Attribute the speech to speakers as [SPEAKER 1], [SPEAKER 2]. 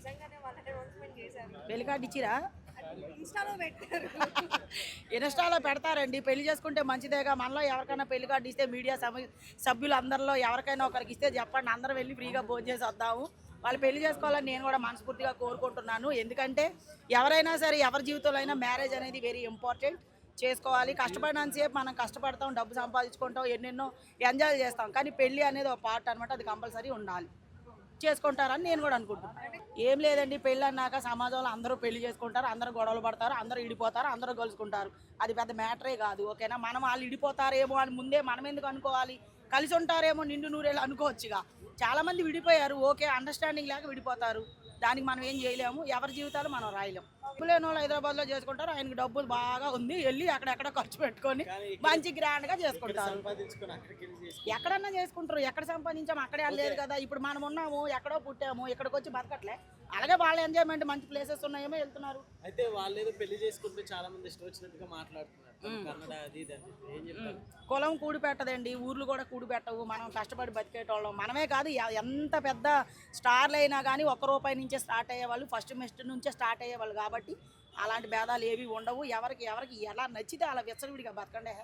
[SPEAKER 1] నిజంగానే వాళ్ళ అనౌన్స్మెంట్ చేశారు.
[SPEAKER 2] పెళ్లి కార్డు ఇచ్చిరా?
[SPEAKER 1] ఇన్‌స్టాలో పెట్టారు.
[SPEAKER 2] ఇన్స్టాలో పెడతారండి. పెళ్లి చేసుకుంటే మంచిదేగా. మనలో ఎవరికైనా పెళ్లి కార్డు ఇస్తే మీడియా సభ్యులు అందరిలో ఎవరికైనా ఒకరికి ఇస్తే చెప్పండి, అందరం వెళ్ళి ఫ్రీగా భోంచేసి వద్దాము. వాళ్ళు పెళ్లి చేసుకోవాలని నేను కూడా మనస్ఫూర్తిగా కోరుకుంటున్నాను. ఎందుకంటే ఎవరైనా సరే ఎవరి జీవితంలో అయినా మ్యారేజ్ అనేది వెరీ ఇంపార్టెంట్. చేసుకోవాలి. కష్టపడినంతసేపు మనం కష్టపడతాం, డబ్బు సంపాదించుకుంటాం, ఎన్నెన్నో ఎంజాయ్ చేస్తాం. కానీ పెళ్లి అనేది ఒక పార్ట్ అనమాట. అది కంపల్సరీ ఉండాలి. చేసుకుంటారని నేను కూడా అనుకుంటున్నాను. ఏం లేదండి, పెళ్ళి అన్నాక సమాజంలో అందరూ పెళ్లి చేసుకుంటారు, అందరూ గొడవలు పడతారు, అందరూ ఇడిపోతారు, అందరూ కలుసుకుంటారు. అది పెద్ద మ్యాటరే కాదు. ఓకేనా? మనం వాళ్ళు ఇడిపోతారేమో అని ముందే మనం ఎందుకు అనుకోవాలి? కలిసి ఉంటారేమో నిండు నూరేళ్ళు అనుకోవచ్చుగా. చాలామంది విడిపోయారు. ఓకే, అండర్స్టాండింగ్ లేక విడిపోతారు. దానికి మనం ఏం చేయలేము. ఎవరి జీవితాలు మనం రాయలేము. డబ్బు లేని వాళ్ళు హైదరాబాద్లో చేసుకుంటారు. ఆయనకి డబ్బులు బాగా ఉంది, వెళ్ళి అక్కడెక్కడ ఖర్చు పెట్టుకొని మంచి గ్రాండ్గా చేసుకుంటారు. ఎక్కడన్నా చేసుకుంటారు. ఎక్కడ సంపాదించాము అక్కడే లేదు కదా. ఇప్పుడు మనం ఉన్నాము, ఎక్కడో పుట్టాము, ఇక్కడికి వచ్చి బతకట్లే. అలాగే వాళ్ళ ఎంజాయ్మెంట్ మంచి ప్లేసెస్ ఉన్నాయేమో వెళ్తున్నారు.
[SPEAKER 3] అయితే వాళ్ళు ఏదో పెళ్లి చేసుకుంటే చాలా మంది ఇష్టం వచ్చినట్టుగా మాట్లాడుతున్నారు. కన్నడ అది ఇది అని ఏం చెప్తారు?
[SPEAKER 2] కులం కూడి పెట్టదండి, ఊర్లు కూడా కూడి పెట్టవు. మనం కష్టపడి బతికేటోళ్ళం. మనమే కాదు, ఎంత పెద్ద స్టార్లు అయినా కానీ ₹1 నుంచే స్టార్ట్ అయ్యేవాళ్ళు, ఫస్ట్ మెస్ట్ నుంచే స్టార్ట్ అయ్యేవాళ్ళు. కాబట్టి అలాంటి భేదాలు ఏవి ఉండవు. ఎవరికి ఎలా నచ్చితే అలా విచ్చలవిడిగా బతకండి.